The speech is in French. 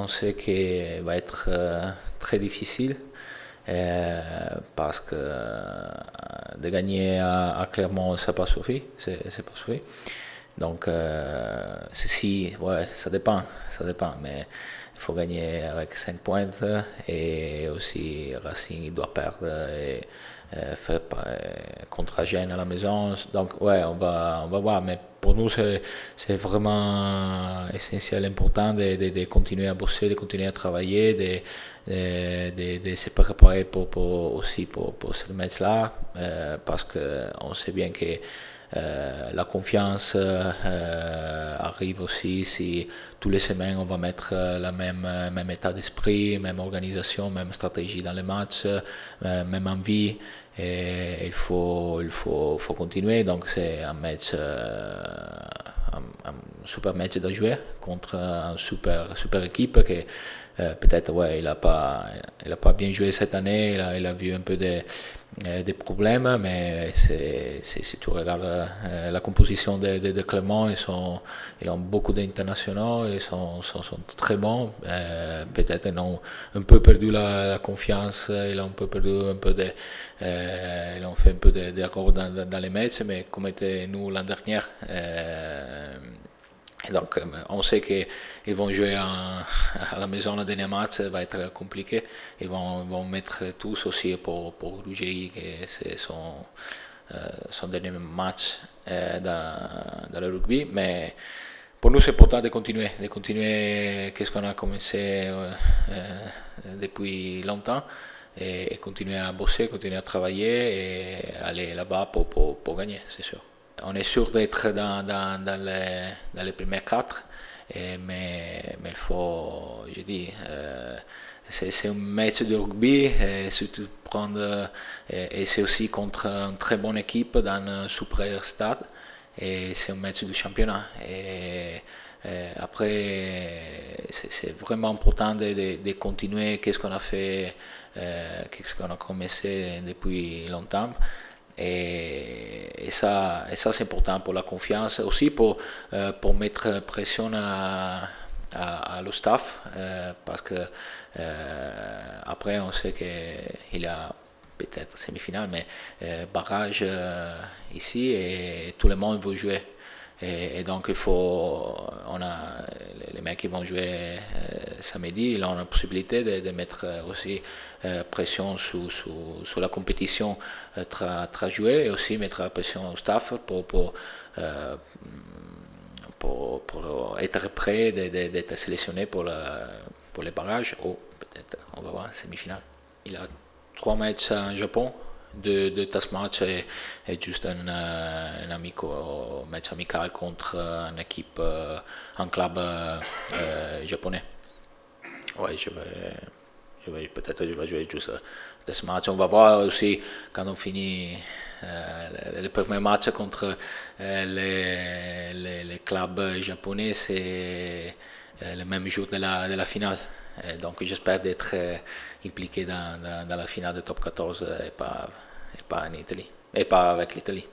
on sait qu'il va être très difficile parce que de gagner à Clermont, ça n'a pas suffi. C'est pas suffi. Donc, ceci, ouais, ça dépend, mais il faut gagner avec 5 points et aussi Racing il doit perdre et faire contre Agen à la maison. Donc, ouais, on va voir, mais pour nous, c'est vraiment essentiel, important de continuer à bosser, de continuer à travailler, de se préparer aussi pour ce match-là, parce qu'on sait bien que la confiance arrive aussi si tous les semaines on va mettre le même état d'esprit, même organisation, même stratégie dans les matchs, même envie. Et il faut continuer. Donc c'est un match, un super match à jouer contre une super équipe qui peut-être ouais, il a pas bien joué cette année. Il a vu un peu des problèmes, mais si tu regardes la composition de Clermont, ils ont beaucoup d'internationaux, ils sont très bons. Peut-être ils ont un peu perdu la confiance, ils ont un peu perdu ils ont fait un peu d'erreurs dans les matchs, mais comme était nous l'an dernier. Et donc, on sait qu'ils vont jouer à la maison le dernier match, ça va être compliqué. Ils vont mettre tous aussi pour Ruggeri, que c'est son dernier match dans le rugby. Mais pour nous, c'est important de continuer ce qu'on a commencé depuis longtemps et continuer à bosser, continuer à travailler et aller là-bas pour gagner, c'est sûr. On est sûr d'être dans les premiers 4, mais il faut, je dis, c'est un match de rugby, et c'est aussi contre une très bonne équipe dans un super stade, et c'est un match du championnat. Et après, c'est vraiment important de continuer qu'est-ce qu'on a fait, qu'est-ce qu'on a commencé depuis longtemps. Et ça c'est important pour la confiance, aussi pour mettre pression à le staff, parce que après on sait qu'il y a peut-être semi-finale, mais barrage ici et tout le monde veut jouer. Et donc on a les mecs qui vont jouer samedi, ils ont la possibilité de mettre aussi pression sur la compétition très jouée, et aussi mettre la pression au staff pour être prêt d'être sélectionné pour les barrages, ou peut-être on va voir semi-finale. Il a 3 matchs en Japon. De test match et juste un match amical contre une équipe, un club japonais. Ouais, peut-être je vais jouer juste test match. On va voir aussi quand on finit le premier match contre les clubs japonais, c'est le même jour de la finale. Donc j'espère d'être impliqué dans la finale de top 14 et pas en Italie, et pas avec l'Italie.